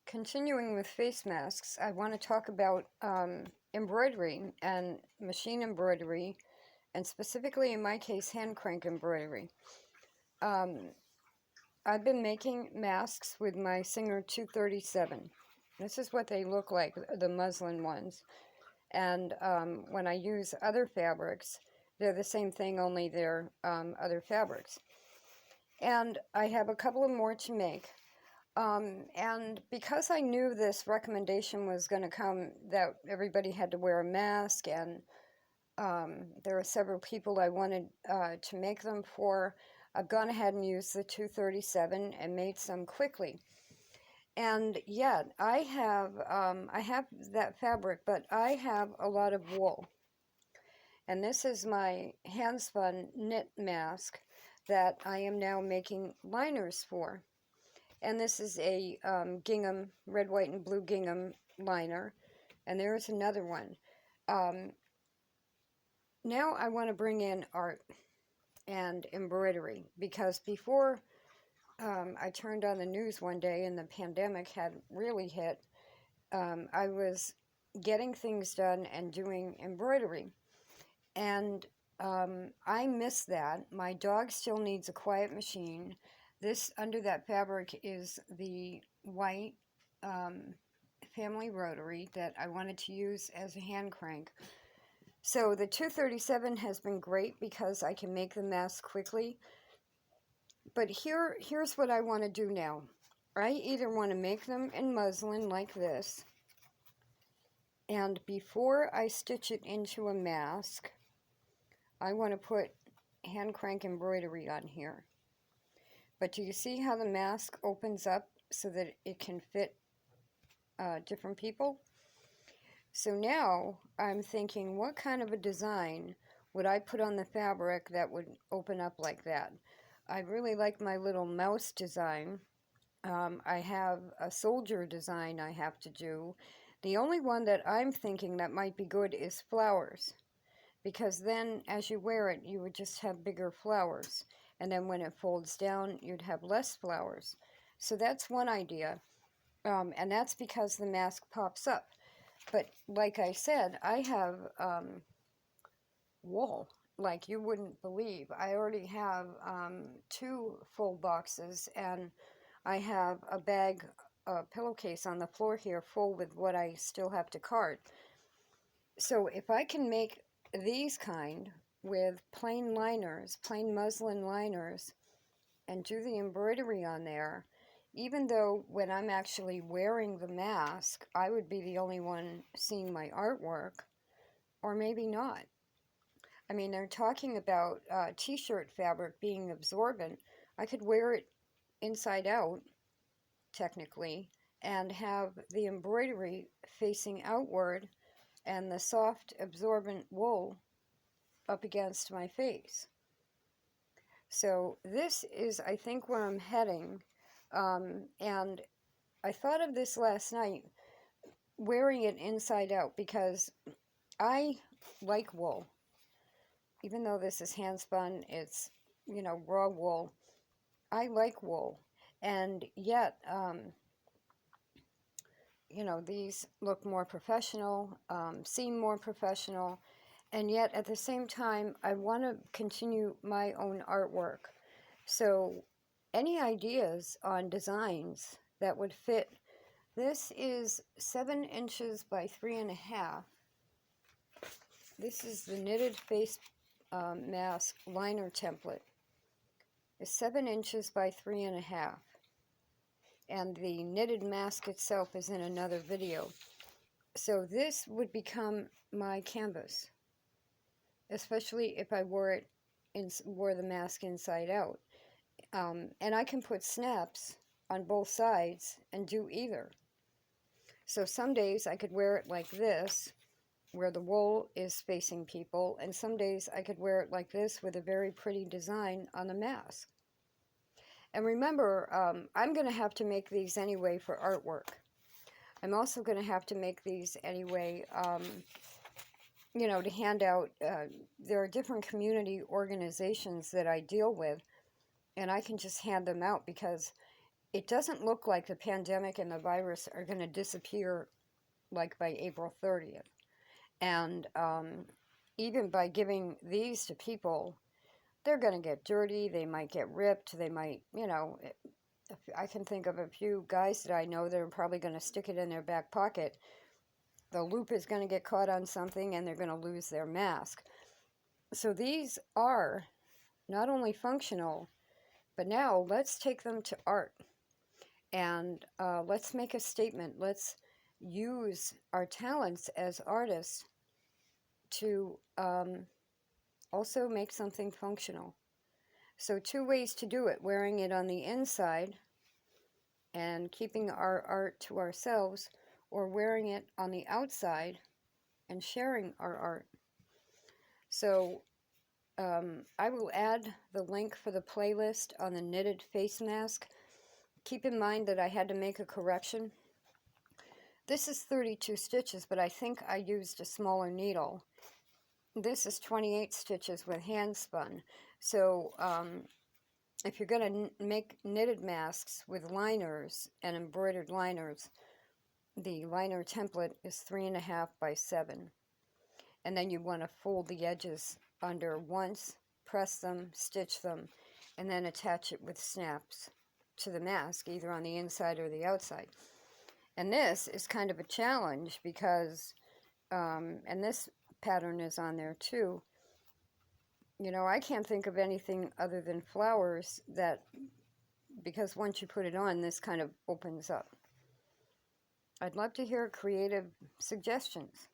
Continuing with face masks, I want to talk about embroidery and machine embroidery, and specifically in my case, hand crank embroidery. I've been making masks with my Singer 237. This is what they look like, the muslin ones. And when I use other fabrics, they're the same thing, only they're other fabrics. And I have a couple of more to make. And because I knew this recommendation was going to come that everybody had to wear a mask, and there are several people I wanted to make them for, I've gone ahead and used the 237 and made some quickly. And yet I have that fabric, but I have a lot of wool. And this is my hand spun knit mask that I am now making liners for. And this is a gingham, red, white, and blue gingham liner. And there's another one. Now I want to bring in art and embroidery, because before I turned on the news one day and the pandemic had really hit, I was getting things done and doing embroidery. And I miss that. My dog still needs a quiet machine. This, under that fabric, is the white family rotary that I wanted to use as a hand crank. So the 237 has been great because I can make the mask quickly. But here's what I want to do now. I either want to make them in muslin like this, and before I stitch it into a mask, I want to put hand crank embroidery on here. But do you see how the mask opens up so that it can fit different people? So now I'm thinking, what kind of a design would I put on the fabric that would open up like that? I really like my little mouse design. I have a soldier design I have to do. The only one that I'm thinking that might be good is flowers, because then as you wear it, you would just have bigger flowers. And then when it folds down, you'd have less flowers. So that's one idea. And that's because the mask pops up. But like I said, I have wool like you wouldn't believe. I already have 2 full boxes, and I have a bag, a pillowcase on the floor here full with what I still have to card. So if I can make these kind with plain liners, plain muslin liners, and do the embroidery on there, even though when I'm actually wearing the mask, I would be the only one seeing my artwork, or maybe not. I mean, they're talking about t-shirt fabric being absorbent. I could wear it inside out, technically, and have the embroidery facing outward and the soft absorbent wool up against my face. So this is, I think, where I'm heading. And I thought of this last night, wearing it inside out, because I like wool. Even though this is hand spun, it's, raw wool. I like wool. And yet, these look more professional, seem more professional. And yet, at the same time, I want to continue my own artwork. So, any ideas on designs that would fit? This is 7 inches by 3.5. This is the knitted face mask liner template. It's 7 inches by 3.5. And the knitted mask itself is in another video. So this would become my canvas, especially if I wore the mask inside out. And I can put snaps on both sides and do either. So some days I could wear it like this, where the wool is facing people, and some days I could wear it like this with a very pretty design on the mask. And remember, I'm going to have to make these anyway for artwork. I'm also going to have to make these anyway, to hand out. There are different community organizations that I deal with, and I can just hand them out, because it doesn't look like the pandemic and the virus are going to disappear like by April 30th. And even by giving these to people, they're going to get dirty. They might get ripped. They might, you know, I can think of a few guys that I know that are probably going to stick it in their back pocket. The loop is going to get caught on something and they're going to lose their mask. So these are not only functional, but now let's take them to art and let's make a statement. Let's use our talents as artists to also make something functional. So two ways to do it: wearing it on the inside and keeping our art to ourselves, or wearing it on the outside and sharing our art. So I will add the link for the playlist on the knitted face mask. Keep in mind that I had to make a correction. This is 32 stitches, but I think I used a smaller needle. This is 28 stitches with hand spun. So if you're going to make knitted masks with liners and embroidered liners, the liner template is 3.5 by 7. And then you want to fold the edges under once, press them, stitch them, and then attach it with snaps to the mask, either on the inside or the outside. And this is kind of a challenge because, and this pattern is on there too, you know, I can't think of anything other than flowers that, because once you put it on, this kind of opens up. I'd love to hear creative suggestions.